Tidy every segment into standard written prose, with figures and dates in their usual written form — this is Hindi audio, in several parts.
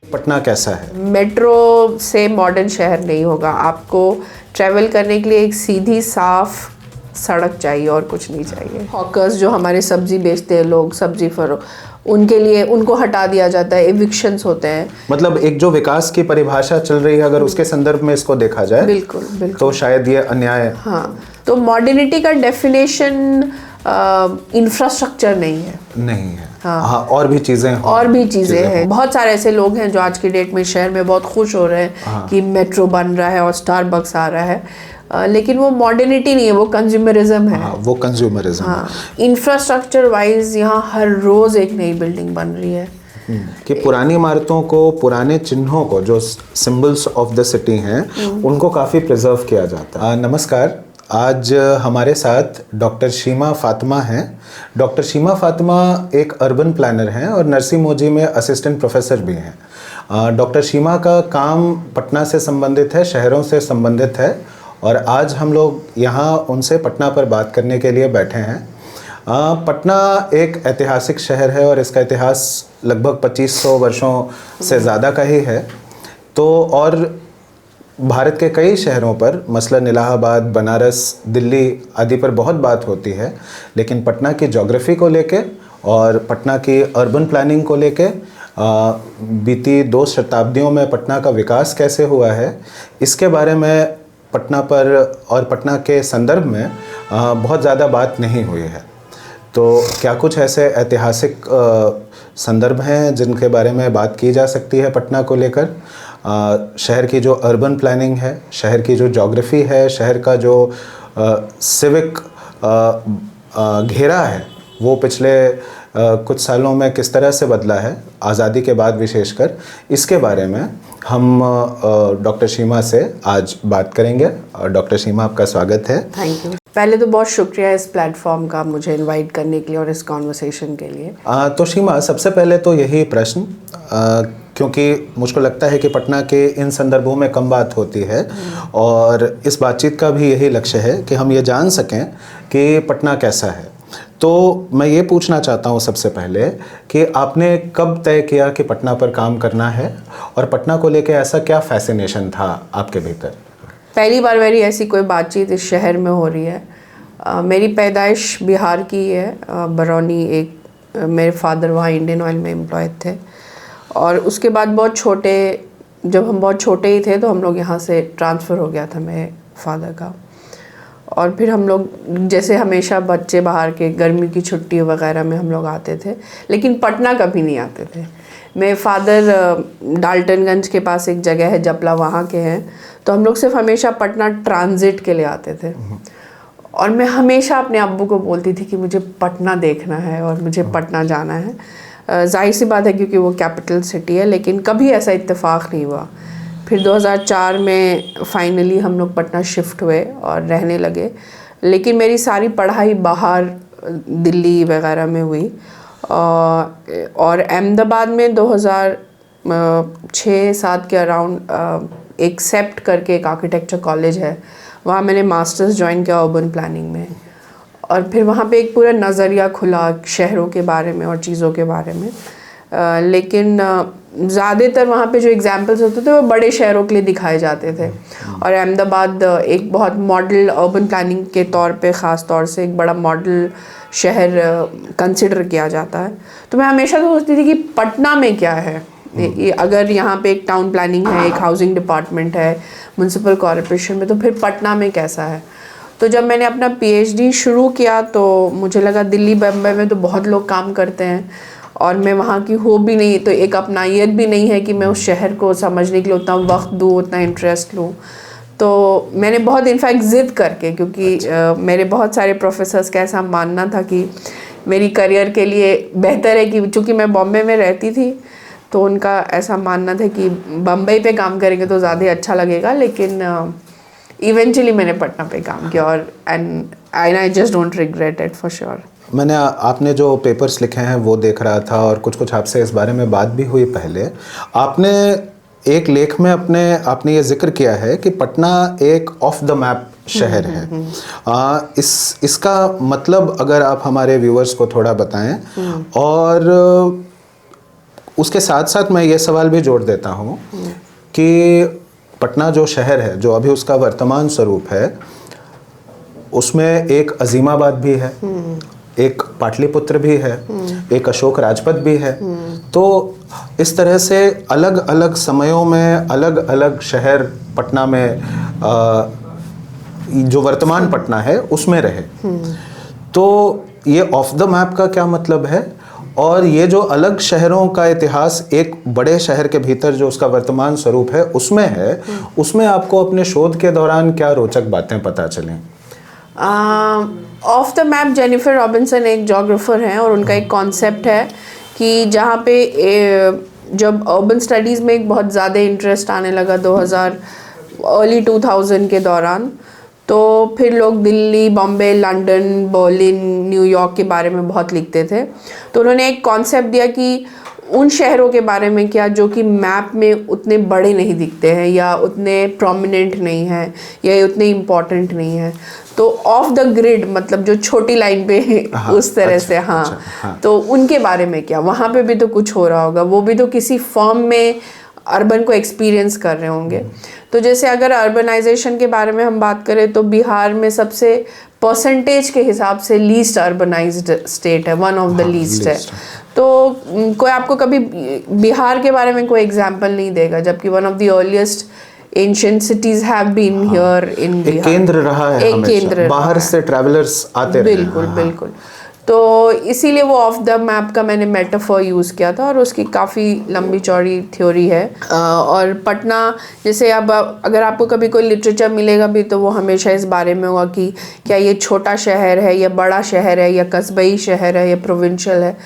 पटना कैसा है? मेट्रो से मॉडर्न शहर नहीं होगा। आपको ट्रैवल करने के लिए एक सीधी साफ सड़क चाहिए और कुछ नहीं चाहिए। हॉकर्स जो हमारे सब्जी बेचते हैं लोग, सब्जी उनके लिए उनको हटा दिया जाता है, एविक्शंस होते हैं। मतलब एक जो विकास की परिभाषा चल रही है, अगर उसके संदर्भ में इसको देखा जाए बिल्कुल बिल्कुल, तो शायद ये अन्याय है। हाँ, तो मॉडर्निटी का डेफिनेशन इंफ्रास्ट्रक्चर नहीं है। हाँ, और भी चीज़ें हैं। बहुत सारे ऐसे लोग हैं जो आज की डेट में शहर में बहुत खुश हो रहे हैं कि मेट्रो बन रहा है और स्टारबक्स आ रहा है, लेकिन वो मॉडर्निटी नहीं है, वो कंज्यूमरिज्म है। वो कंज्यूमरिज्म। इंफ्रास्ट्रक्चर वाइज यहाँ हर रोज एक नई बिल्डिंग बन रही है कि पुरानी इमारतों को, पुराने चिन्हों को, जो सिंबल्स ऑफ द सिटी हैं, उनको काफ़ी प्रिजर्व किया जाता है। नमस्कार, आज हमारे साथ डॉक्टर शीमा फातिमा हैं। डॉक्टर शीमा फातिमा एक अर्बन प्लानर हैं और नरसी मोजी में असिस्टेंट प्रोफेसर भी हैं। डॉक्टर शीमा का काम पटना से संबंधित है, शहरों से संबंधित है, और आज हम लोग यहाँ उनसे पटना पर बात करने के लिए बैठे हैं। पटना एक ऐतिहासिक शहर है और इसका इतिहास लगभग 2500 वर्षों से ज़्यादा का ही है। तो और भारत के कई शहरों पर, मसलन इलाहाबाद, बनारस, दिल्ली आदि पर बहुत बात होती है, लेकिन पटना की ज्योग्राफी को लेके और पटना की अर्बन प्लानिंग को लेके बीती 2 शताब्दियों में पटना का विकास कैसे हुआ है, इसके बारे में पटना पर और पटना के संदर्भ में बहुत ज़्यादा बात नहीं हुई है। तो क्या कुछ ऐसे ऐतिहासिक संदर्भ हैं जिनके बारे में बात की जा सकती है पटना को लेकर? शहर की जो अर्बन प्लानिंग है, शहर की जो ज्योग्राफी है, शहर का जो सिविक घेरा है, वो पिछले कुछ सालों में किस तरह से बदला है, आज़ादी के बाद विशेषकर, इसके बारे में हम डॉक्टर शीमा से आज बात करेंगे। डॉक्टर शीमा, आपका स्वागत है। Thank you. पहले तो बहुत शुक्रिया इस प्लेटफॉर्म का मुझे इनवाइट करने के लिए और इस कॉन्वर्सेशन के लिए। तो शीमा, सबसे पहले तो यही प्रश्न, क्योंकि मुझको लगता है कि पटना के इन संदर्भों में कम बात होती है और इस बातचीत का भी यही लक्ष्य है कि हम ये जान सकें कि पटना कैसा है। तो मैं ये पूछना चाहता हूँ सबसे पहले कि आपने कब तय किया कि पटना पर काम करना है और पटना को लेकर ऐसा क्या फैसिनेशन था आपके भीतर? पहली बार मेरी ऐसी कोई बातचीत इस शहर में हो रही है। मेरी पैदाइश बिहार की है, बरौनी। मेरे फादर वहाँ इंडियन ऑयल में एम्प्लॉय थे और उसके बाद जब हम बहुत छोटे ही थे तो हम लोग यहाँ से ट्रांसफ़र हो गया था मेरे फादर का। और फिर हम लोग, जैसे हमेशा बच्चे बाहर के गर्मी की छुट्टी वगैरह में हम लोग आते थे, लेकिन पटना कभी नहीं आते थे। मेरे फादर डाल्टनगंज के पास एक जगह है जपला, वहाँ के हैं, तो हम लोग सिर्फ हमेशा पटना ट्रांजिट के लिए आते थे। और मैं हमेशा अपने अब्बू को बोलती थी कि मुझे पटना देखना है और मुझे पटना जाना है। जाहिर सी बात है क्योंकि वो कैपिटल सिटी है, लेकिन कभी ऐसा इत्तेफाक नहीं हुआ। फिर 2004 में फाइनली हम लोग पटना शिफ्ट हुए और रहने लगे, लेकिन मेरी सारी पढ़ाई बाहर दिल्ली वगैरह में हुई। और अहमदाबाद में 2006-07 के अराउंड एक सेप्ट करके एक आर्किटेक्चर कॉलेज है, वहाँ मैंने मास्टर्स ज्वाइन किया अर्बन प्लानिंग में। और फिर वहाँ पे एक पूरा नज़रिया खुला शहरों के बारे में और चीज़ों के बारे में। लेकिन ज़्यादातर वहाँ पे जो एग्जाम्पल्स होते थे वो बड़े शहरों के लिए दिखाए जाते थे, और अहमदाबाद एक बहुत मॉडल अर्बन प्लानिंग के तौर पे, ख़ास तौर से एक बड़ा मॉडल शहर कंसिडर किया जाता है। तो मैं हमेशा तो सोचती थी कि पटना में क्या है, अगर यहाँ पे एक टाउन प्लानिंग है, एक हाउसिंग डिपार्टमेंट है म्यूनसिपल कॉरपोरेशन में, तो फिर पटना में कैसा है। तो जब मैंने अपना पीएचडी शुरू किया तो मुझे लगा दिल्ली बम्बई में तो बहुत लोग काम करते हैं और मैं वहाँ की हो भी नहीं, तो एक अपनायत भी नहीं है कि मैं उस शहर को समझने के लिए उतना वक्त दूँ, उतना इंटरेस्ट लूँ। तो मैंने बहुत इनफैक्ट ज़िद करके, क्योंकि मेरे बहुत सारे प्रोफेसर्स का ऐसा मानना था कि मेरी करियर के लिए बेहतर है कि, चूँकि मैं बॉम्बे में रहती थी, तो उनका ऐसा मानना था कि बम्बई पे काम करेंगे तो ज़्यादा अच्छा लगेगा। लेकिन इवेंचुअली मैंने पटना पे काम किया और and I just don't regret it for sure. मैंने आपने जो पेपर्स लिखे हैं वो देख रहा था और कुछ आपसे इस बारे में बात भी हुई पहले। आपने एक लेख में आपने ये जिक्र किया है कि पटना एक ऑफ द मैप शहर है। इसका मतलब अगर आप हमारे व्यूअर्स को थोड़ा बताएं, और उसके साथ साथ मैं ये सवाल भी जोड़ देता हूँ कि पटना जो शहर है, जो अभी उसका वर्तमान स्वरूप है, उसमें एक अजीमाबाद भी है, एक पाटलिपुत्र भी है, एक अशोक राजपथ भी है। तो इस तरह से अलग अलग समयों में अलग अलग शहर पटना में जो वर्तमान पटना है उसमें रहे। तो ये ऑफ द मैप का क्या मतलब है, और ये जो अलग शहरों का इतिहास एक बड़े शहर के भीतर जो उसका वर्तमान स्वरूप है उसमें है, उसमें आपको अपने शोध के दौरान क्या रोचक बातें पता चलें? Of the map Jennifer Robinson एक जोग्राफर हैं और उनका एक कॉन्सेप्ट है कि जहाँ पे जब अर्बन स्टडीज़ में एक बहुत ज़्यादा इंटरेस्ट आने लगा 2000 अर्ली 2000 के दौरान, तो फिर लोग Delhi, Bombay, London, Berlin, New York के बारे में बहुत लिखते थे। तो उन्होंने एक कॉन्सेप्ट दिया कि उन शहरों के बारे में क्या जो कि मैप में उतने बड़े नहीं दिखते हैं या उतने प्रोमिनेंट नहीं हैं या उतने इम्पॉर्टेंट नहीं हैं, तो ऑफ द ग्रिड मतलब जो छोटी लाइन पे उस तरह से तो उनके बारे में क्या, वहाँ पे भी तो कुछ हो रहा होगा, वो भी तो किसी फॉर्म में अर्बन को एक्सपीरियंस कर रहे होंगे। तो जैसे अगर अर्बनाइजेशन के बारे में हम बात करें तो बिहार में सबसे परसेंटेज के हिसाब से लीस्ट अर्बनाइज्ड स्टेट है, वन ऑफ द लीस्ट है। तो कोई आपको कभी बिहार के बारे में कोई एग्जाम्पल नहीं देगा, जबकि one of the earliest ancient cities have been here in Bihar. केंद्र रहा है, एक केंद्र बाहर से ट्रैवलर्स आते रहे। बिल्कुल बिल्कुल। तो इसीलिए वो ऑफ द मैप का मैंने मेटाफर यूज़ किया था और उसकी काफ़ी लंबी चौड़ी थ्योरी है। और पटना जैसे अब अगर आपको कभी कोई लिटरेचर मिलेगा भी तो वो हमेशा इस बारे में होगा कि क्या ये छोटा शहर है या बड़ा शहर है या कस्बई शहर है या प्रोविंशियल है।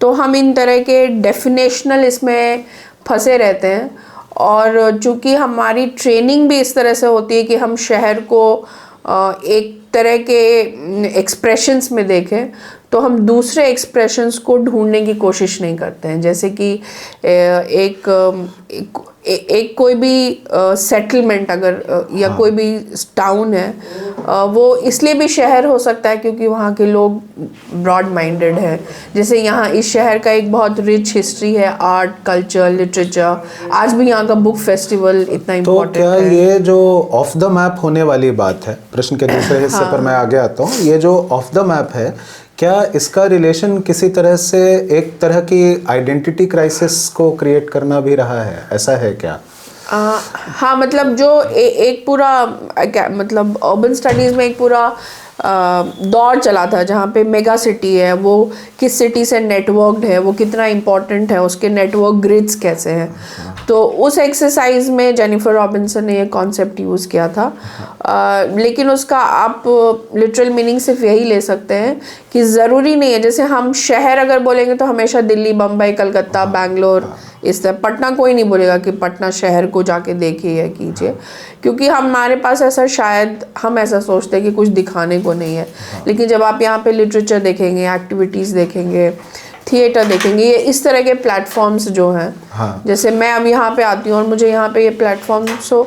तो हम इन तरह के डेफिनेशनल इसमें फंसे रहते हैं, और चूँकि हमारी ट्रेनिंग भी इस तरह से होती है कि हम शहर को एक तरह के एक्सप्रेशंस में देखें, तो हम दूसरे एक्सप्रेशंस को ढूंढने की कोशिश नहीं करते हैं। जैसे कि एक कोई भी सेटलमेंट अगर या कोई भी टाउन है, वो इसलिए भी शहर हो सकता है क्योंकि वहाँ के लोग ब्रॉड माइंडेड हैं। जैसे यहाँ इस शहर का एक बहुत रिच हिस्ट्री है, आर्ट, कल्चर, लिटरेचर। आज भी यहाँ का बुक फेस्टिवल इतना इम्पोर्टेंट है। तो क्या ये जो ऑफ द मैप होने वाली बात है, प्रश्न के दूसरे हिस्से पर मैं आगे आता हूँ, ये जो ऑफ द मैप है, क्या इसका रिलेशन किसी तरह से एक तरह की आइडेंटिटी क्राइसिस को क्रिएट करना भी रहा है, ऐसा है क्या? हाँ, मतलब जो एक पूरा मतलब अर्बन स्टडीज़ में एक पूरा दौर चला था जहाँ पे मेगा सिटी है, वो किस सिटी से नेटवर्क्ड है, वो कितना इम्पोर्टेंट है, उसके नेटवर्क ग्रिड्स कैसे हैं। तो उस एक्सरसाइज में जेनिफर रॉबिन्सन ने ये कॉन्सेप्ट यूज़ किया था। लेकिन उसका आप लिटरल मीनिंग सिर्फ यही ले सकते हैं कि ज़रूरी नहीं है, जैसे हम शहर अगर बोलेंगे तो हमेशा दिल्ली, बम्बई, कलकत्ता, बैंगलोर, इस तरह। पटना कोई नहीं बोलेगा कि पटना शहर को जाके देखिए या कीजिए, क्योंकि हमारे पास ऐसा शायद हम ऐसा सोचते हैं कि कुछ दिखाने को नहीं है। लेकिन जब आप यहाँ पे लिटरेचर देखेंगे, एक्टिविटीज़ देखेंगे, थिएटर देखेंगे, ये इस तरह के प्लेटफॉर्म्स जो हैं, जैसे मैं अब यहाँ पे आती हूँ और मुझे यहाँ पे ये platform, so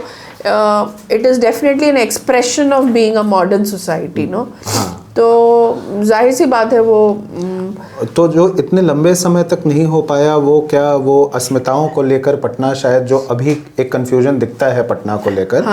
it is definitely an expression of being a modern society, no. तो जाहिर सी बात है वो तो जो इतने लंबे समय तक नहीं हो पाया, वो क्या वो अस्मिताओं को लेकर पटना शायद जो अभी एक कंफ्यूजन दिखता है पटना को लेकर,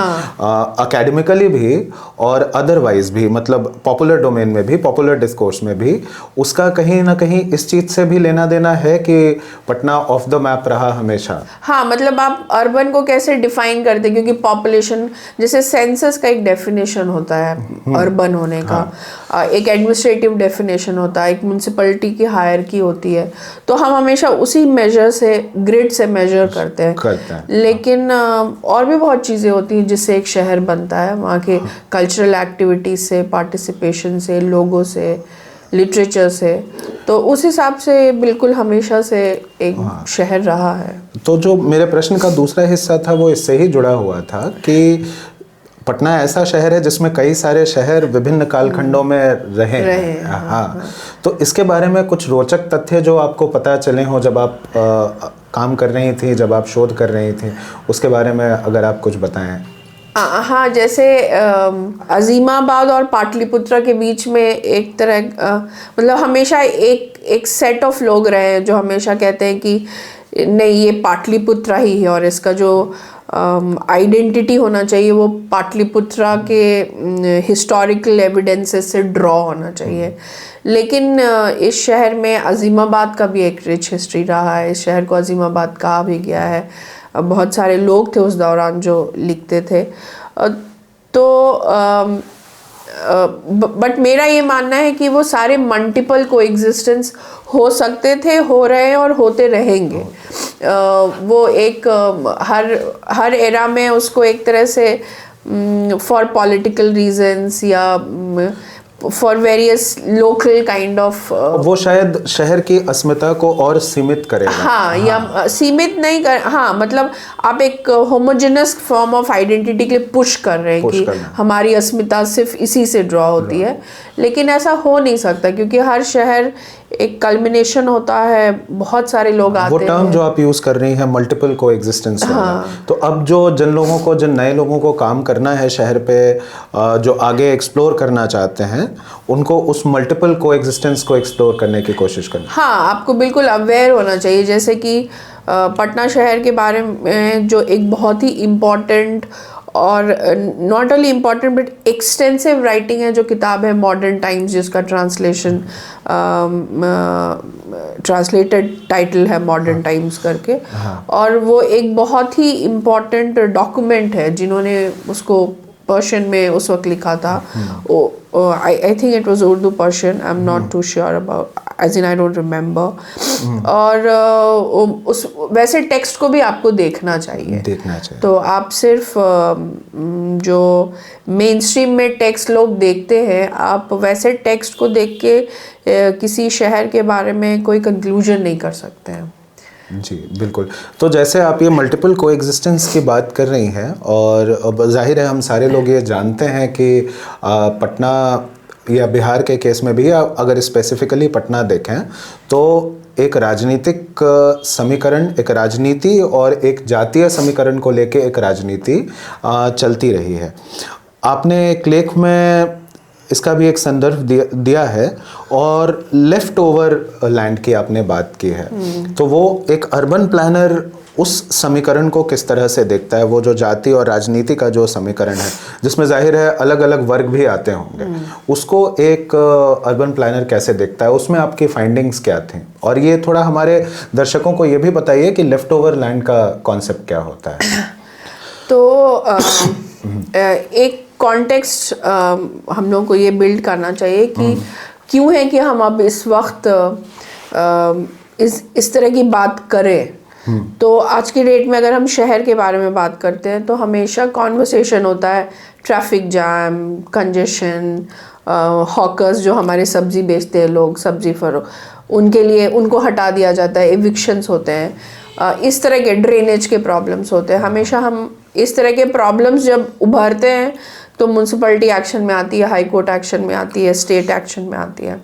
अकेडमिकली भी और अदरवाइज भी, मतलब पॉपुलर डोमेन में भी, पॉपुलर डिस्कोर्स में भी, उसका कहीं ना कहीं इस चीज़ से भी लेना देना है कि पटना ऑफ द मैप रहा हमेशा। हाँ, मतलब आप अर्बन को कैसे डिफाइन करते हैं, क्योंकि पॉपुलेशन, जैसे सेंसस का एक डेफिनेशन होता है अर्बन होने का, एक एडमिनिस्ट्रेटिव डेफिनेशन होता है, एक म्यूनसिपैलिटी की हायरकी होती है, तो हम हमेशा उसी मेजर से, ग्रिड से मेजर करते हैं। लेकिन और भी बहुत चीज़ें होती हैं जिससे एक शहर बनता है, वहाँ के कल्चरल एक्टिविटीज़ से, पार्टिसिपेशन से, लोगों से, लिटरेचर से। तो उस हिसाब से बिल्कुल हमेशा से एक शहर रहा है। तो जो मेरे प्रश्न का दूसरा हिस्सा था वो इससे ही जुड़ा हुआ था कि पटना ऐसा शहर है जिसमें कई सारे शहर विभिन्न कालखंडों में रहे हैं। हाँ, तो इसके बारे में कुछ रोचक तथ्य जो आपको पता चले हो जब आप काम कर रही थी, जब आप शोध कर रही थी, उसके बारे में अगर आप कुछ बताएं। हाँ, जैसे अजीमाबाद और पाटलिपुत्र के बीच में एक तरह मतलब हमेशा एक सेट ऑफ लोग रहे हैं जो हमेशा कहते हैं कि नहीं ये पाटलिपुत्रा ही है और इसका जो आइडेंटिटी होना चाहिए वो पाटलिपुत्रा के हिस्टोरिकल एविडेंसेस से ड्रॉ होना चाहिए। लेकिन इस शहर में अजीमाबाद का भी एक रिच हिस्ट्री रहा है। इस शहर को अजीमाबाद कहा भी गया है। बहुत सारे लोग थे उस दौरान जो लिखते थे। तो बट मेरा ये मानना है कि वो सारे मल्टीपल कोएग्जिस्टेंस हो सकते थे, हो रहे हैं और होते रहेंगे। वो एक हर एरा में उसको एक तरह से फॉर पॉलिटिकल रीजंस या for various local kind of वो शायद शहर की अस्मिता को और सीमित करेगा। हाँ, या सीमित नहीं कर, हाँ मतलब आप एक होमोजेनस फॉर्म ऑफ आइडेंटिटी के लिए पुश कर रहे हैं कि हमारी अस्मिता सिर्फ इसी से ड्रॉ होती है। लेकिन ऐसा हो नहीं सकता क्योंकि हर शहर एक कल्मिनेशन होता है, बहुत सारे लोग आते हैं। वो टर्म जो आप यूज कर रही हैं मल्टीपल को एग्जिस्टेंस, तो अब जो जिन नए लोगों को काम करना है शहर पे, जो आगे एक्सप्लोर करना चाहते हैं, उनको उस मल्टीपल को एग्जिस्टेंस को एक्सप्लोर करने की कोशिश करनी। हाँ, आपको बिल्कुल अवेयर होना चाहिए। जैसे कि पटना शहर के बारे में जो एक बहुत ही इम्पोर्टेंट और not only important but extensive writing है, जो किताब है मॉडर्न टाइम्स, जिसका ट्रांसलेटेड टाइटल है मॉडर्न टाइम्स करके। और वो एक बहुत ही इम्पॉर्टेंट डॉक्यूमेंट है। जिन्होंने उसको पर्शियन में उस वक्त लिखा था, I think it was Urdu Persian, I am not too sure about, as in I don't remember. और उस वैसे टेक्स्ट को भी आपको देखना चाहिए। तो आप सिर्फ जो मेन स्ट्रीम में टेक्स्ट लोग देखते हैं, आप वैसे टेक्स्ट को देख के किसी शहर के बारे में कोई कंक्लूजन नहीं कर सकते हैं। जी बिल्कुल। तो जैसे आप ये मल्टीपल कोएग्जिस्टेंस की बात कर रही हैं, और अब जाहिर है हम सारे लोग ये जानते हैं कि पटना या बिहार के केस में भी, अगर स्पेसिफिकली पटना देखें तो एक राजनीतिक समीकरण, एक राजनीति और एक जातीय समीकरण को लेके एक राजनीति चलती रही है। आपने एक लेख में इसका भी एक संदर्भ दिया है, और लेफ्ट ओवर लैंड की आपने बात की है। तो वो एक अर्बन प्लानर उस समीकरण को किस तरह से देखता है, वो जो जाति और राजनीति का जो समीकरण है, जिसमें जाहिर है अलग अलग वर्ग भी आते होंगे, उसको एक अर्बन प्लानर कैसे देखता है, उसमें आपकी फाइंडिंग्स क्या थी? और ये थोड़ा हमारे दर्शकों को ये भी बताइए कि लेफ्ट ओवर लैंड का कॉन्सेप्ट क्या होता है। तो एक कॉन्टेक्स्ट हम लोगों को ये बिल्ड करना चाहिए कि क्यों है कि हम अब इस वक्त इस तरह की बात करें। तो आज की डेट में अगर हम शहर के बारे में बात करते हैं तो हमेशा कॉन्वर्सेशन होता है ट्रैफिक जैम, कंजेशन, हॉकर्स जो हमारे सब्जी बेचते हैं लोग, सब्जी फरोख्त, उनके लिए उनको हटा दिया जाता है, एविक्शंस होते हैं, इस तरह के ड्रेनेज के प्रॉब्लम्स होते हैं। हमेशा हम इस तरह के प्रॉब्लम्स जब उभरते हैं तो म्यूनसिपैलिटी एक्शन में आती है, हाई कोर्ट एक्शन में आती है, स्टेट एक्शन में आती है।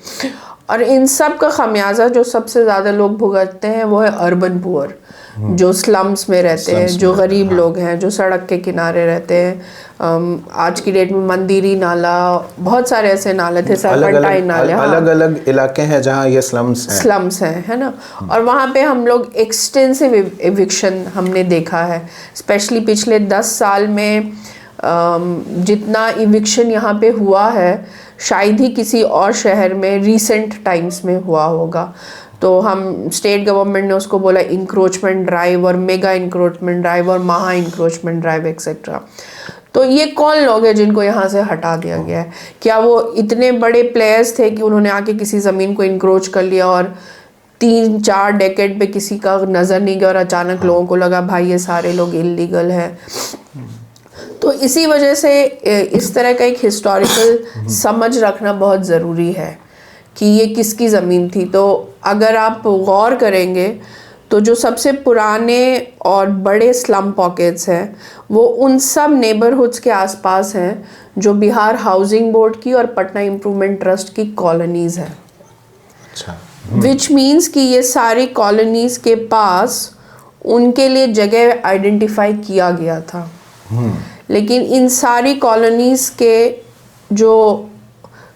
और इन सब का खमियाजा जो सबसे ज़्यादा लोग भुगतते हैं वो है अर्बन पुअर, जो स्लम्स में रहते हैं, जो गरीब लोग हैं, जो सड़क के किनारे रहते हैं। आज की डेट में मंदिरी नाला, बहुत सारे ऐसे नाले थे, सरपंटाइन नाले, अलग अलग इलाके हैं जहाँ ये स्लम्स हैं, है ना। और वहाँ पे हम लोग एक्सटेंसिव एविक्शन हमने देखा है, स्पेशली पिछले 10 साल में जितना इविक्शन यहाँ पे हुआ है शायद ही किसी और शहर में रीसेंट टाइम्स में हुआ होगा। तो हम स्टेट गवर्नमेंट ने उसको बोला इंक्रोचमेंट ड्राइव और मेगा इंक्रोचमेंट ड्राइव और महा इंक्रोचमेंट ड्राइव एक्सेट्रा। तो ये कौन लोग हैं जिनको यहाँ से हटा दिया गया है? क्या वो इतने बड़े प्लेयर्स थे कि उन्होंने आके किसी ज़मीन को इंक्रोच कर लिया और 3-4 डेकेड पे किसी का नज़र नहीं गया और अचानक लोगों को लगा भाई ये सारे लोग इलीगल है? तो इसी वजह से इस तरह का एक हिस्टोरिकल समझ रखना बहुत ज़रूरी है कि ये किसकी ज़मीन थी। तो अगर आप गौर करेंगे तो जो सबसे पुराने और बड़े स्लम पॉकेट्स हैं वो उन सब नेबरहुड्स के आसपास हैं जो बिहार हाउसिंग बोर्ड की और पटना इम्प्रूवमेंट ट्रस्ट की कॉलोनीज़ हैं। अच्छा। विच मीन्स कि ये सारी कॉलोनीज़ के पास उनके लिए जगह आइडेंटिफाई किया गया था। लेकिन इन सारी कॉलोनीज़ के जो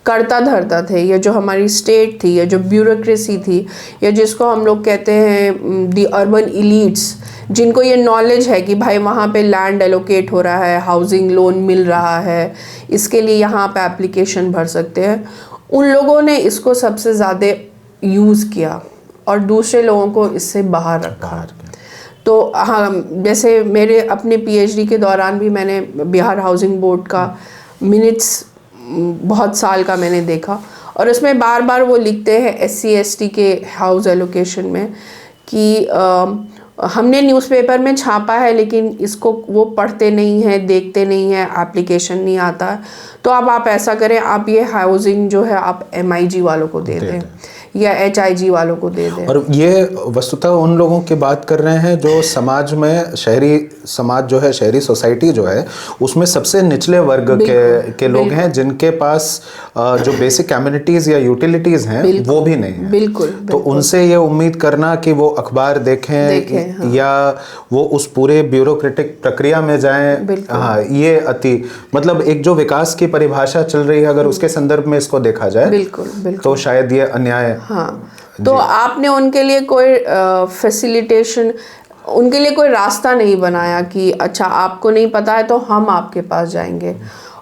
करता धरता थे, या जो हमारी स्टेट थी, या जो ब्यूरोक्रेसी थी, या जिसको हम लोग कहते हैं दी अर्बन इलीट्स, जिनको ये नॉलेज है कि भाई वहाँ पे लैंड एलोकेट हो रहा है, हाउसिंग लोन मिल रहा है, इसके लिए यहाँ पे एप्लीकेशन भर सकते हैं, उन लोगों ने इसको सबसे ज़्यादा यूज़ किया और दूसरे लोगों को इससे बाहर रखा। तो हाँ, जैसे मेरे अपने पीएचडी के दौरान भी मैंने बिहार हाउसिंग बोर्ड का मिनट्स बहुत साल का मैंने देखा, और उसमें बार बार वो लिखते हैं SC/ST के हाउस एलोकेशन में कि हमने न्यूज़पेपर में छापा है लेकिन इसको वो पढ़ते नहीं हैं, देखते नहीं हैं, एप्लीकेशन नहीं आता है, तो अब आप ऐसा करें, आप ये हाउसिंग जो है आप MIG वालों को दे दें या HIG वालों को दे दें। और ये वस्तुतः उन लोगों की बात कर रहे हैं जो समाज में, शहरी समाज जो है, शहरी सोसाइटी जो है, उसमें सबसे निचले वर्ग के लोग हैं, जिनके पास जो बेसिक कम्युनिटीज़ या यूटिलिटीज़ हैं वो भी नहीं है। बिल्कुल। तो उनसे ये उम्मीद करना कि वो अखबार देखें हाँ। या वो उस पूरे ब्यूरोक्रेटिक प्रक्रिया में जाएं, हाँ, ये अति मतलब एक जो विकास की परिभाषा चल रही है, अगर उसके संदर्भ में इसको देखा जाए बिल्कुल तो शायद ये अन्याय। हाँ, तो आपने उनके लिए कोई फैसिलिटेशन, उनके लिए कोई रास्ता नहीं बनाया कि अच्छा आपको नहीं पता है तो हम आपके पास जाएंगे।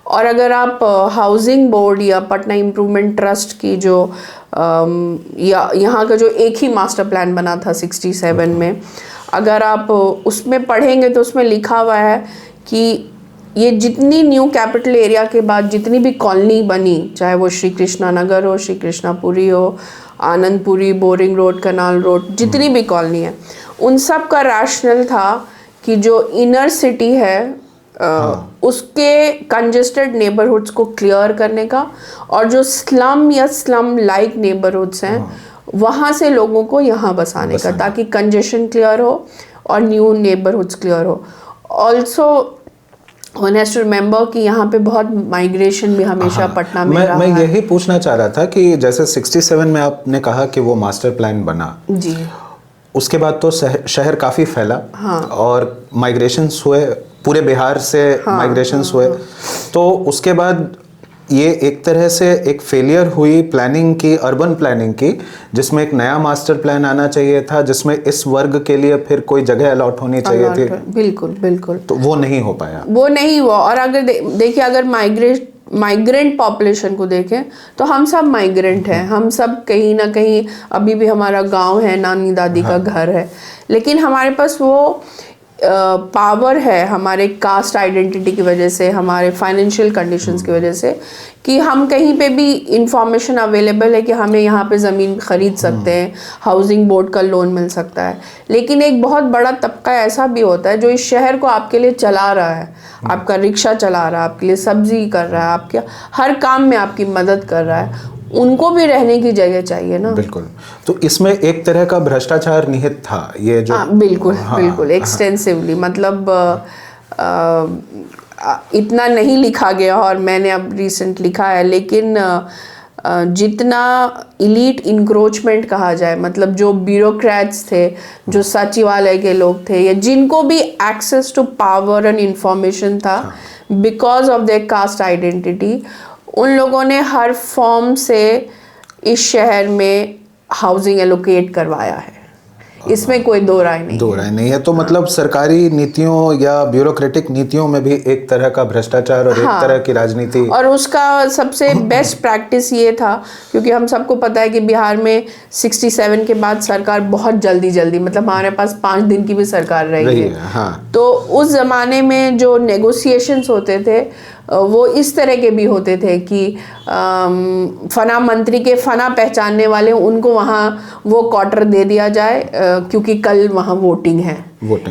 और अगर आप हाउसिंग बोर्ड या पटना इम्प्रूवमेंट ट्रस्ट की जो या यहाँ का जो एक ही मास्टर प्लान बना था 67 में, अगर आप उसमें पढ़ेंगे तो उसमें लिखा हुआ है कि ये जितनी न्यू कैपिटल एरिया के बाद जितनी भी कॉलोनी बनी, चाहे वो श्री कृष्णा नगर हो, श्री कृष्णापुरी हो, Anandpuri, boring road, canal road, जितनी भी कॉलोनी है, उन सब का रैशनल था कि जो इनर सिटी है उसके कंजेस्टेड नेबरहुड्स को क्लियर करने का, और जो स्लम या स्लम लाइक नेबरहुड्स हैं वहाँ से लोगों को यहाँ बसाने का, ताकि कंजेशन क्लियर हो और न्यू नेबरहुड्स क्लियर हो। Also one has to remember कि यहाँ पे बहुत माइग्रेशन भी हमेशा पटना में रहा है। मैं यही पूछना चाह रहा था कि जैसे 67 में आपने कहा कि वो मास्टर प्लान बना जी, उसके बाद तो शहर काफ़ी फैला हाँ। और माइग्रेशंस हुए, पूरे बिहार से माइग्रेशंस हुए, तो उसके बाद ये एक तरह से एक फेलियर हुई प्लानिंग की, अर्बन प्लानिंग की, जिसमें एक नया मास्टर प्लान आना चाहिए था, जिसमें इस वर्ग के लिए फिर कोई जगह अलॉट होनी चाहिए थी। बिल्कुल बिल्कुल। तो वो नहीं हो पाया, वो नहीं हुआ। और अगर देखिए, अगर माइग्रेंट पॉपुलेशन को देखें तो हम सब माइग्रेंट हैं, हम सब कहीं ना कहीं, अभी भी हमारा गांव है, नानी दादी का घर है, लेकिन हमारे पास वो पावर है हमारे कास्ट आइडेंटिटी की वजह से, हमारे फाइनेंशियल कंडीशंस की वजह से, कि हम कहीं पे भी इंफॉर्मेशन अवेलेबल है कि हमें यहाँ पे ज़मीन खरीद सकते हैं, हाउसिंग बोर्ड का लोन मिल सकता है। लेकिन एक बहुत बड़ा तबका ऐसा भी होता है जो इस शहर को आपके लिए चला रहा है, आपका रिक्शा चला रहा है, आपके लिए सब्जी कर रहा है, आपके हर काम में आपकी मदद कर रहा है, उनको भी रहने की जगह चाहिए ना। बिल्कुल। तो इसमें एक तरह का भ्रष्टाचार निहित था, ये जो बिल्कुल बिल्कुल एक्सटेंसिवली, मतलब इतना नहीं लिखा गया और मैंने अब रिसेंट लिखा है, लेकिन जितना इलीट इंक्रोचमेंट कहा जाए, मतलब जो ब्यूरोक्रेट्स थे, जो सचिवालय के लोग थे, या जिनको भी access to power and information था because of their caste identity, उन लोगों ने हर फॉर्म से इस शहर में हाउसिंग एलोकेट करवाया है, इसमें कोई दो राय नहीं है। तो मतलब सरकारी नीतियों या ब्यूरोक्रेटिक नीतियों में भी एक तरह का भ्रष्टाचार और एक तरह की राजनीति, और उसका सबसे बेस्ट प्रैक्टिस ये था, क्योंकि हम सबको पता है कि बिहार में 67 के बाद सरकार बहुत जल्दी मतलब हमारे पास 5 दिन की भी सरकार रही है हाँ। तो उस जमाने में जो नेगोशिएशंस होते थे वो इस तरह के भी होते थे कि फना मंत्री के फना पहचानने वाले, उनको वहाँ वो क्वार्टर दे दिया जाए क्योंकि कल वहाँ वोटिंग है।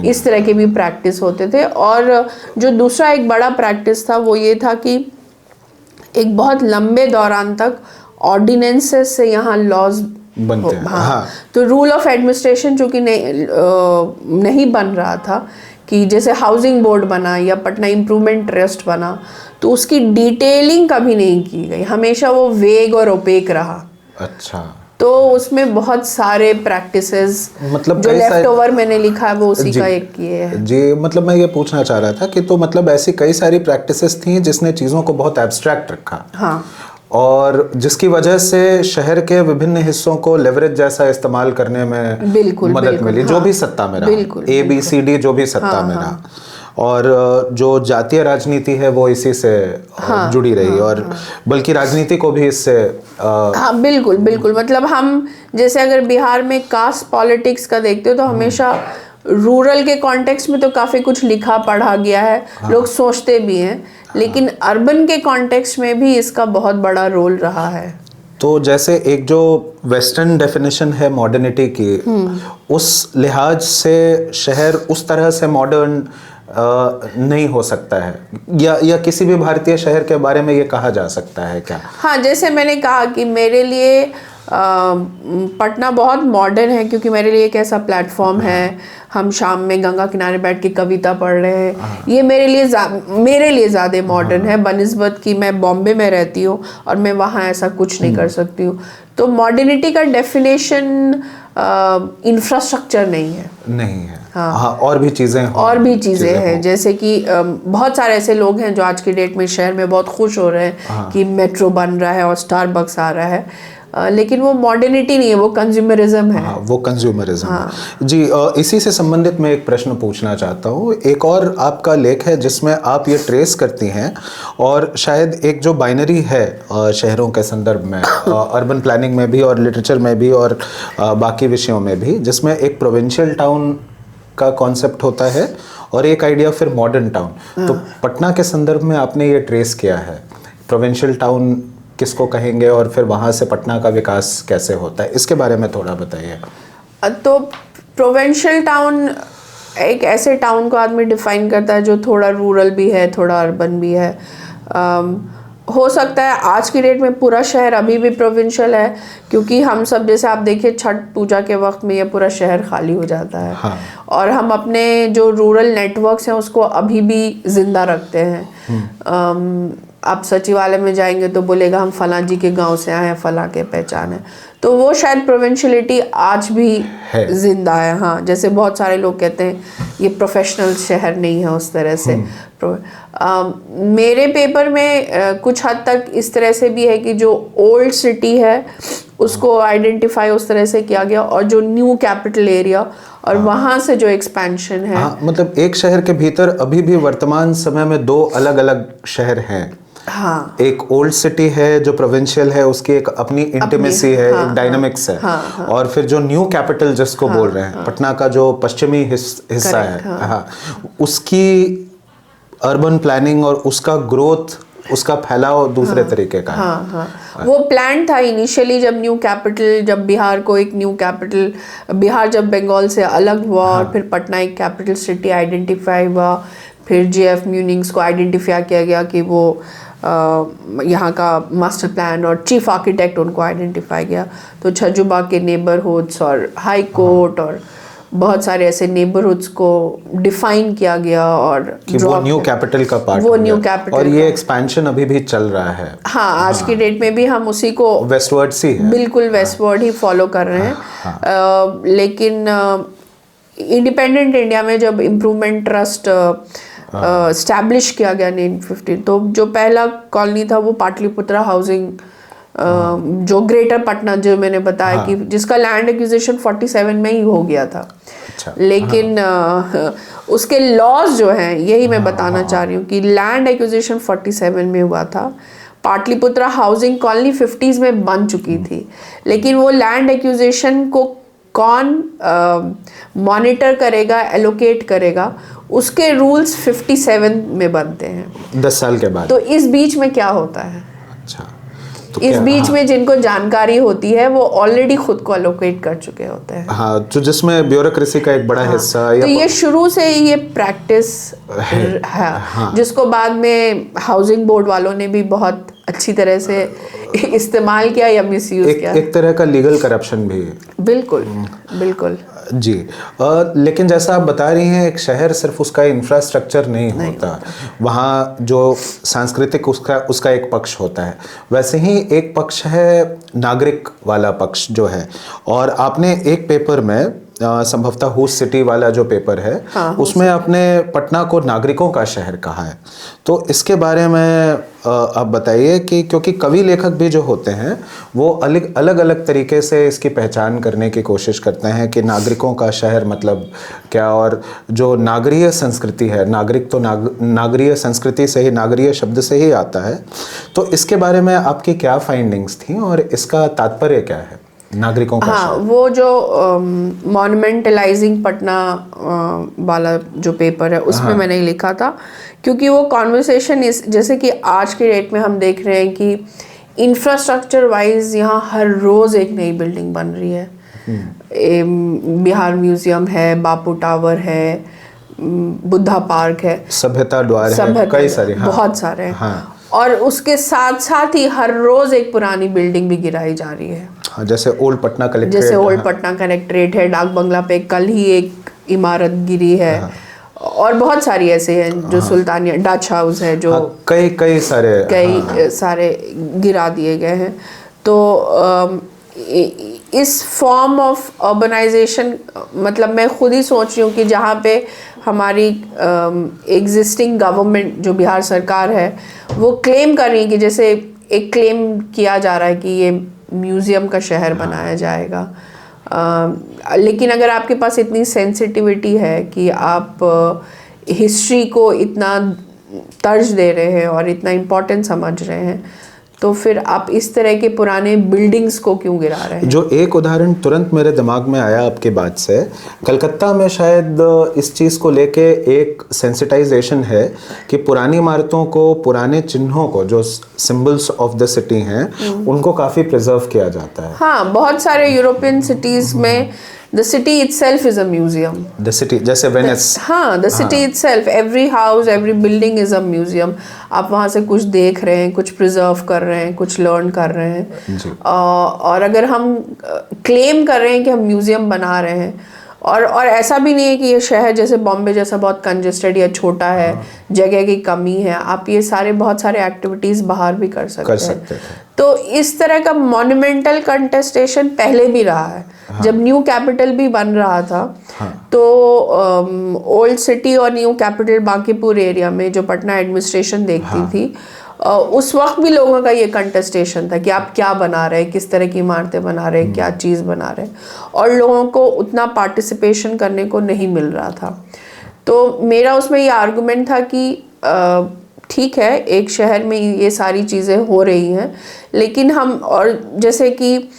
इस तरह के भी प्रैक्टिस होते थे। और जो दूसरा एक बड़ा प्रैक्टिस था वो ये था कि एक बहुत लंबे दौरान तक ऑर्डिनेंसेस से यहाँ लॉज बनते हैं हाँ। तो रूल ऑफ एडमिनिस्ट्रेशन चूँकि नहीं बन रहा था, कि जैसे हाउसिंग बोर्ड बना या पटना इम्प्रूवमेंट ट्रस्ट बना, तो उसकी डिटेलिंग कभी नहीं की गई, हमेशा वो वेग और ओपेक रहा। अच्छा। तो उसमें बहुत सारे प्रैक्टिसेस, मतलब जो लेफ्ट ओवर मैंने लिखा है वो उसी का एक किए है जी। मतलब मैं ये पूछना चाह रहा था कि तो मतलब ऐसी कई सारी प्रैक्टिसेस थी जिसने चीज़ों को बहुत एब्स्ट्रैक्ट रखा हाँ। और जिसकी वजह से शहर के विभिन्न हिस्सों को लेवरेज जैसा इस्तेमाल करने में बिल्कुल, मदद बिल्कुल, मिली, हाँ, जो भी सत्ता में रहा, बिल्कुल, ABCD जो भी सत्ता में रहा, और जो जातीय राजनीति है वो इसी से जुड़ी रही, और बल्कि राजनीति को भी इससे हाँ बिल्कुल बिल्कुल। मतलब हम जैसे अगर बिहार में कास्ट पॉलिटिक्स का देखते हो तो हमेशा रूरल के कॉन्टेक्स्ट में तो काफ़ी कुछ लिखा पढ़ा गया है, लोग सोचते भी हैं, लेकिन अर्बन के कॉन्टेक्स्ट में भी इसका बहुत बड़ा रोल रहा है। तो जैसे एक जो वेस्टर्न डेफिनेशन है मॉडर्निटी की, उस लिहाज से शहर उस तरह से मॉडर्न नहीं हो सकता है, या किसी भी भारतीय शहर के बारे में ये कहा जा सकता है क्या? हाँ, जैसे मैंने कहा कि मेरे लिए पटना बहुत मॉडर्न है, क्योंकि मेरे लिए एक ऐसा प्लेटफॉर्म है, हम शाम में गंगा किनारे बैठ के कविता पढ़ रहे हैं, ये मेरे लिए ज़्यादा मॉडर्न है बनिस्बत कि मैं बॉम्बे में रहती हूँ और मैं वहाँ ऐसा कुछ नहीं कर सकती हूँ। तो मॉडर्निटी का डेफिनेशन इंफ्रास्ट्रक्चर नहीं है। हाँ, और भी चीज़ें हैं, जैसे कि बहुत सारे ऐसे लोग हैं जो आज की डेट में शहर में बहुत खुश हो रहे हैं कि मेट्रो बन रहा है और स्टारबक्स आ रहा है, लेकिन वो मॉडर्निटी नहीं है, वो कंज्यूमरिज्म है। वो कंज्यूमरिज्म है। जी, इसी से संबंधित मैं एक प्रश्न पूछना चाहता हूँ। एक और आपका लेख है जिसमें आप ये ट्रेस करती हैं, और शायद एक जो बाइनरी है शहरों के संदर्भ में, अर्बन प्लानिंग में भी और लिटरेचर में भी और बाकी विषयों में भी, जिसमें एक प्रोविंशियल टाउन का कॉन्सेप्ट होता है और एक आइडिया फिर मॉडर्न टाउन। तो पटना के संदर्भ में आपने ये ट्रेस किया है, प्रोविंशियल टाउन किसको कहेंगे और फिर वहाँ से पटना का विकास कैसे होता है, इसके बारे में थोड़ा बताइए। तो प्रोविंशियल टाउन एक ऐसे टाउन को आदमी डिफाइन करता है जो थोड़ा रूरल भी है, थोड़ा अर्बन भी है। हो सकता है आज की डेट में पूरा शहर अभी भी प्रोविंशियल है, क्योंकि हम सब जैसे आप देखिए छठ पूजा के वक्त में ये पूरा शहर खाली हो जाता है। हाँ। और हम अपने जो रूरल नेटवर्क्स हैं उसको अभी भी जिंदा रखते हैं। आप सचिवालय में जाएंगे तो बोलेगा हम फलां जी के गांव से आए हैं, फलां के पहचान है, तो वो शायद प्रोविंशियलिटी आज भी जिंदा है। हाँ, जैसे बहुत सारे लोग कहते हैं ये प्रोफेशनल शहर नहीं है उस तरह से। मेरे पेपर में कुछ हद तक इस तरह से भी है कि जो ओल्ड सिटी है उसको आइडेंटिफाई उस तरह से किया गया, और जो न्यू कैपिटल एरिया और वहाँ से जो एक्सपेंशन है। मतलब एक शहर के भीतर अभी भी वर्तमान समय में दो अलग अलग शहर हैं। हाँ, एक ओल्ड सिटी है जो प्रोविंशियल है, उसकी एक अपनी इंटीमेसी है, एक डायनामिक्स है। और फिर जो न्यू कैपिटल जिसको बोल रहे हैं, पटना का जो पश्चिमी हिस्सा है, उसकी अर्बन प्लानिंग और उसका ग्रोथ, उसका फैलाव दूसरे तरीके का है। वो प्लान था इनिशियली जब न्यू कैपिटल, जब बिहार को एक न्यू कैपिटल, बिहार जब बंगाल से अलग हुआ और फिर पटना एक कैपिटल सिटी आइडेंटिफाई हुआ, फिर JF म्यूनिंग्स को आइडेंटिफाई किया गया कि वो यहाँ का मास्टर प्लान और चीफ आर्किटेक्ट उनको आइडेंटिफाई किया। तो छजुबा के नेबरहुड्स और हाई कोर्ट और बहुत सारे ऐसे नेबरहुड्स को डिफाइन किया गया, और कि वो न्यू कैपिटल का पार्ट, वो न्यू कैपिटल, और ये एक्सपेंशन अभी भी चल रहा है। हाँ, आज की डेट में भी हम उसी को वेस्टवर्ड ही है, बिल्कुल वेस्टवर्ड ही फॉलो कर रहे हैं। लेकिन इंडिपेंडेंट इंडिया में जब इम्प्रूवमेंट ट्रस्ट स्टैब्लिश किया गया 1915, तो जो पहला कॉलोनी था वो पाटलिपुत्रा हाउसिंग, जो ग्रेटर पटना, जो मैंने बताया कि जिसका लैंड एक्विजिशन 47 में ही हो गया था। अच्छा। लेकिन उसके लॉज जो हैं, यही मैं बताना चाह रही हूँ कि लैंड एक्विजिशन 47 में हुआ था। पाटलिपुत्रा हाउसिंग कॉलोनी 50s में बन चुकी थी, लेकिन वो लैंड एक्विजिशन को कौन मॉनिटर करेगा, एलोकेट करेगा, उसके रूल्स 57 में बनते हैं, 10 साल के बाद। तो इस बीच में क्या होता है? अच्छा, तो इस बीच में जिनको जानकारी होती है वो ऑलरेडी खुद को एलोकेट कर चुके होते हैं। हाँ, तो जिसमें ब्यूरोक्रेसी का एक बड़ा हिस्सा, तो ये शुरू से ही ये प्रैक्टिस है, जिसको बाद में हाउसिंग बोर्ड वालों ने भी बहुत अच्छी तरह से इस्तेमाल किया या मिसयूज किया। एक तरह का लीगल करप्शन भी है। बिल्कुल बिल्कुल जी। लेकिन जैसा आप बता रही हैं, एक शहर सिर्फ उसका इंफ्रास्ट्रक्चर नहीं होता, वहाँ जो सांस्कृतिक उसका एक पक्ष होता है, वैसे ही एक पक्ष है नागरिक वाला पक्ष जो है। और आपने एक पेपर में संभवतः हुस सिटी वाला जो पेपर है, उसमें अपने पटना को नागरिकों का शहर कहा है। तो इसके बारे में आप बताइए कि क्योंकि कवि लेखक भी जो होते हैं वो अलग अलग तरीके से इसकी पहचान करने की कोशिश करते हैं कि नागरिकों का शहर मतलब क्या, और जो नागरीय संस्कृति है, नागरिक तो नागरीय संस्कृति से ही, नागरीय शब्द से ही आता है। तो इसके बारे में आपकी क्या फाइंडिंग्स थी और इसका तात्पर्य क्या है नागरिकों का शहर? वो जो मॉन्यूमेंटलाइजिंग पटना वाला जो पेपर है उसमें मैंने लिखा था, क्योंकि वो कॉन्वर्सेशन जैसे कि आज के डेट में हम देख रहे हैं कि इंफ्रास्ट्रक्चर वाइज यहाँ हर रोज एक नई बिल्डिंग बन रही है। बिहार म्यूजियम है, बापू टावर है, बुद्धा पार्क है, सभ्यता द्वार है, कई सारे, बहुत सारे हैं। और उसके साथ साथ ही हर रोज एक पुरानी बिल्डिंग भी गिराई जा रही है। जैसे ओल्ड पटना कलेक्ट्रेट, जैसे ओल्ड पटना कलेक्ट्रेट है, डाक बंगला पे कल ही एक इमारत गिरी है। और बहुत सारी ऐसे हैं जो सुल्तानिया डच हाउस है जो कई सारे गिरा दिए गए हैं। तो इस फॉर्म ऑफ अर्बनाइजेशन मतलब मैं खुद ही सोच रही हूँ कि जहाँ पे हमारी एग्जिस्टिंग गवर्नमेंट जो बिहार सरकार है वो क्लेम कर रही है कि जैसे एक क्लेम किया जा रहा है कि ये म्यूज़ियम का शहर बनाया जाएगा, लेकिन अगर आपके पास इतनी सेंसिटिविटी है कि आप हिस्ट्री को इतना तर्ज दे रहे हैं और इतना इम्पोर्टेंट समझ रहे हैं, तो फिर आप इस तरह के पुराने बिल्डिंग्स को क्यों गिरा रहे हैं? जो एक उदाहरण तुरंत मेरे दिमाग में आया आपकी बात से, कलकत्ता में शायद इस चीज़ को लेके एक सेंसिटाइजेशन है कि पुरानी इमारतों को, पुराने चिन्हों को, जो सिंबल्स ऑफ द सिटी हैं, उनको काफ़ी प्रिजर्व किया जाता है। हाँ, बहुत सारे यूरोपियन सिटीज़ में the city itself is a museum. The city, जैसे वेनिस। हाँ, the city itself, every house, every building is a museum. आप वहाँ से कुछ देख रहे हैं, कुछ प्रिजर्व कर रहे हैं, कुछ लर्न कर रहे हैं। और अगर हम क्लेम कर रहे हैं कि हम म्यूजियम बना रहे हैं, और ऐसा भी नहीं है कि ये शहर जैसे बॉम्बे जैसा बहुत कंजेस्टेड या छोटा है, जगह की कमी है, आप ये बहुत सारे एक्टिविटीज़ बाहर भी कर सकते हैं। तो इस तरह का मॉन्यूमेंटल कंटेस्टेशन पहले भी रहा है। जब न्यू कैपिटल भी बन रहा था, तो ओल्ड सिटी और न्यू कैपिटल बांकीपुर एरिया में जो पटना एडमिनिस्ट्रेशन देखती थी, उस वक्त भी लोगों का ये कंटेस्टेशन था कि आप क्या बना रहे हैं, किस तरह की इमारतें बना रहे हैं, क्या चीज़ बना रहे हैं, और लोगों को उतना पार्टिसिपेशन करने को नहीं मिल रहा था। तो मेरा उसमें ये आर्गुमेंट था कि ठीक है, एक शहर में ये सारी चीज़ें हो रही हैं, लेकिन हम, और जैसे कि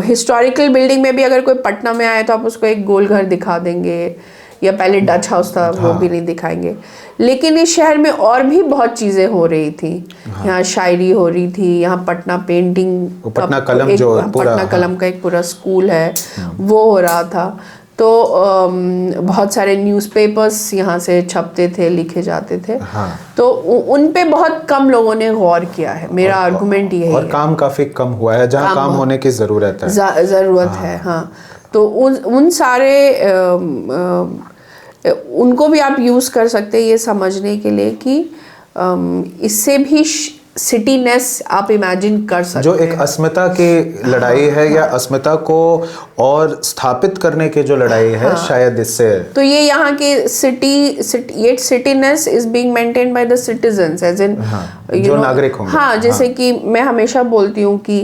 हिस्टोरिकल बिल्डिंग में भी अगर कोई पटना में आए तो आप उसको एक गोल घर दिखा देंगे, या पहले डच हाउस था वो भी नहीं दिखाएंगे। लेकिन इस शहर में और भी बहुत चीज़ें हो रही थी। यहाँ शायरी हो रही थी, यहाँ पटना पेंटिंग, पटना कलम जो पटना कलम का एक पूरा स्कूल है, वो हो रहा था। तो बहुत सारे न्यूज़पेपर्स यहाँ से छपते थे, लिखे जाते थे। तो उन पे बहुत कम लोगों ने गौर किया है। मेरा आर्गुमेंट ये है, और काम काफ़ी कम हुआ है जहाँ काम होने की ज़रूरत है। हाँ, तो उन सारे उनको भी आप यूज़ कर सकते हैं ये समझने के लिए कि इससे भी सिटीनेस आप इमेजिन कर सकते हैं। जो एक अस्मिता की लड़ाई है, या अस्मिता को और स्थापित करने की जो लड़ाई है, शायद इससे। तो ये यहाँ के ये cityness is being maintained by the citizens, as in जो नागरिक होंगे। हाँ, जैसे कि मैं हमेशा बोलती हूँ कि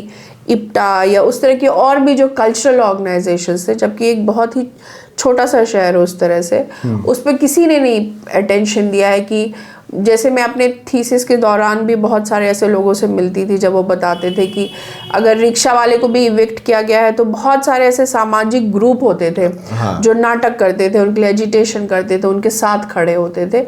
इप्टा या उस तरह की और भी जो कल्चरल ऑर्गेनाइजेशंस थे, जबकि एक बहुत ही छोटा सा शहर है उस तरह से, उस पर किसी ने नहीं अटेंशन दिया है। कि जैसे मैं अपने थीसिस के दौरान भी बहुत सारे ऐसे लोगों से मिलती थी जब वो बताते थे कि अगर रिक्शा वाले को भी इविक्ट किया गया है तो बहुत सारे ऐसे सामाजिक ग्रुप होते थे जो नाटक करते थे, उनके लिए एजिटेशन करते थे, उनके साथ खड़े होते थे,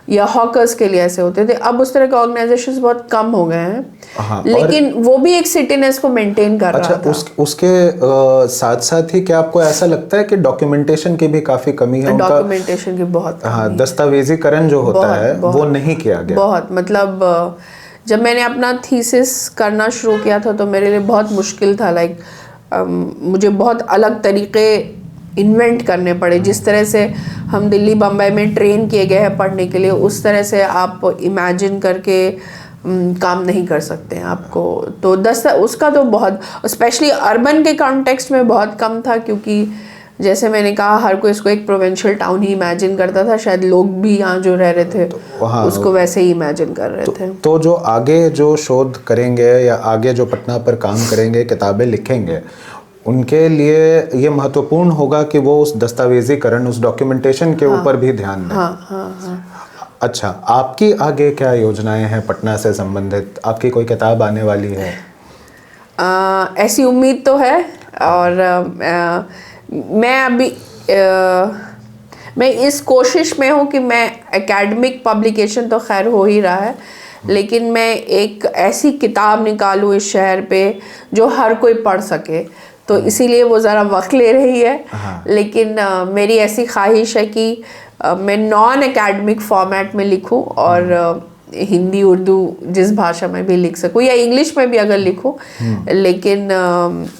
या हॉकर्स के लिए ऐसे होते थे। अब उस तरह के ऑर्गेनाइजेशंस बहुत कम हो गए हैं, लेकिन वो भी एक सिटीनेस को मेंटेन कर रहा था। उसके साथ साथ ही क्या आपको ऐसा लगता है कि डॉक्यूमेंटेशन की भी काफी कमी है? डॉक्यूमेंटेशन की बहुत कमी है। दस्तावेजीकरण जो होता है वो नहीं किया गया। बहुत, मतलब जब मैंने अपना थीसिस करना शुरू किया था तो मेरे लिए बहुत मुश्किल था। मुझे बहुत अलग तरीके इन्वेंट करने पड़े। जिस तरह से हम दिल्ली बम्बई में ट्रेन किए गए हैं पढ़ने के लिए, उस तरह से आप इमेजिन करके काम नहीं कर सकते हैं आपको। तो उसका तो बहुत, स्पेशली अर्बन के कॉन्टेक्स्ट में बहुत कम था, क्योंकि जैसे मैंने कहा, हर कोई इसको एक प्रोविंशियल टाउन ही इमेजिन करता था, शायद लोग भी यहाँ जो रह रहे थे उसको वैसे ही इमेजिन कर रहे थे। तो जो आगे जो शोध करेंगे या आगे जो पटना पर काम करेंगे, किताबें लिखेंगे, उनके लिए ये महत्वपूर्ण होगा कि वो उस दस्तावेजीकरण, उस डॉक्यूमेंटेशन के ऊपर भी ध्यान दें। हाँ। अच्छा, आपकी आगे क्या योजनाएं हैं पटना से संबंधित? आपकी कोई किताब आने वाली है? ऐसी उम्मीद तो है, और मैं अभी मैं इस कोशिश में हूँ कि मैं एकेडमिक पब्लिकेशन तो खैर हो ही रहा है, लेकिन मैं एक ऐसी किताब निकालूँ इस शहर पे जो हर कोई पढ़ सके। तो इसीलिए वो ज़रा वक्त ले रही है, लेकिन मेरी ऐसी ख्वाहिश है कि मैं नॉन एकेडमिक फॉर्मेट में लिखूं, और हिंदी उर्दू जिस भाषा में भी लिख सकूं, या इंग्लिश में भी अगर लिखूं, लेकिन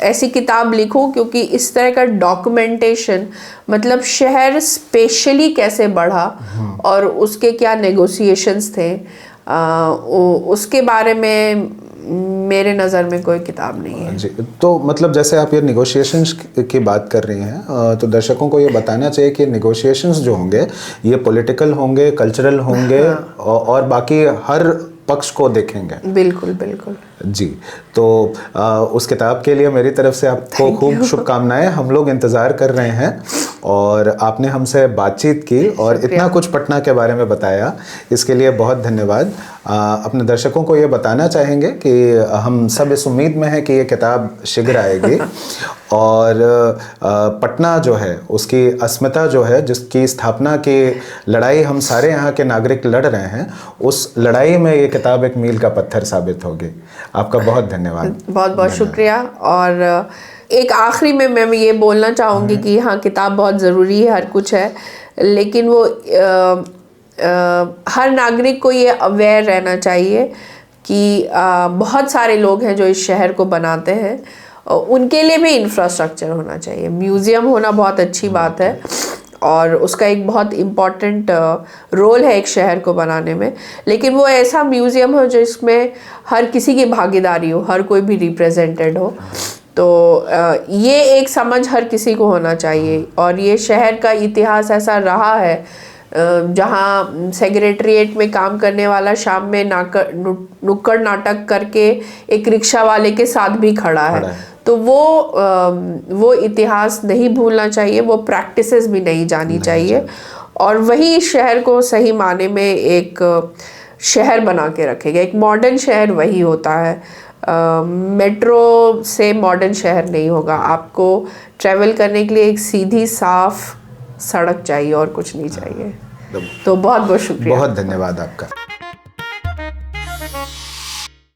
ऐसी किताब लिखूं क्योंकि इस तरह का डॉक्यूमेंटेशन, मतलब शहर स्पेशली कैसे बढ़ा और उसके क्या नेगोशिएशंस थे, उसके बारे में मेरे नज़र में कोई किताब नहीं है। जी, तो मतलब जैसे आप ये निगोशिएशंस की बात कर रही हैं, तो दर्शकों को ये बताना चाहिए कि निगोशिएशंस जो होंगे ये पॉलिटिकल होंगे, कल्चरल होंगे, और बाकी हर पक्ष को देखेंगे। बिल्कुल बिल्कुल जी। तो उस किताब के लिए मेरी तरफ से आपको खूब शुभकामनाएं। हम लोग इंतज़ार कर रहे हैं, और आपने हमसे बातचीत की और इतना कुछ पटना के बारे में बताया, इसके लिए बहुत धन्यवाद। अपने दर्शकों को ये बताना चाहेंगे कि हम सब इस उम्मीद में हैं कि ये किताब शीघ्र आएगी, और पटना जो है उसकी अस्मिता जो है, जिसकी स्थापना की लड़ाई हम सारे यहाँ के नागरिक लड़ रहे हैं, उस लड़ाई में ये किताब एक मील का पत्थर साबित होगी। आपका बहुत धन्यवाद। बहुत बहुत शुक्रिया। और एक आखिरी में मैं ये बोलना चाहूँगी कि हाँ, किताब बहुत ज़रूरी है, हर कुछ है, लेकिन वो हर नागरिक को ये अवेयर रहना चाहिए कि बहुत सारे लोग हैं जो इस शहर को बनाते हैं, उनके लिए भी इंफ्रास्ट्रक्चर होना चाहिए। म्यूज़ियम होना बहुत अच्छी बात है, और उसका एक बहुत इम्पॉर्टेंट रोल है एक शहर को बनाने में, लेकिन वो ऐसा म्यूज़ियम हो जिसमें हर किसी की भागीदारी हो, हर कोई भी रिप्रेजेंटेड हो। तो ये एक समझ हर किसी को होना चाहिए। और ये शहर का इतिहास ऐसा रहा है, जहाँ सेक्रेटरीट में काम करने वाला शाम में नुक्कड़ नाटक करके एक रिक्शा वाले के साथ भी खड़ा है। तो वो इतिहास नहीं भूलना चाहिए, वो प्रैक्टिसेस भी नहीं जानी चाहिए, और वही शहर को सही माने में एक शहर बना के रखेगा। एक मॉडर्न शहर वही होता है, मेट्रो से मॉडर्न शहर नहीं होगा। आपको ट्रैवल करने के लिए एक सीधी साफ सड़क चाहिए और कुछ नहीं चाहिए। तो बहुत बहुत शुक्रिया। बहुत धन्यवाद आपका।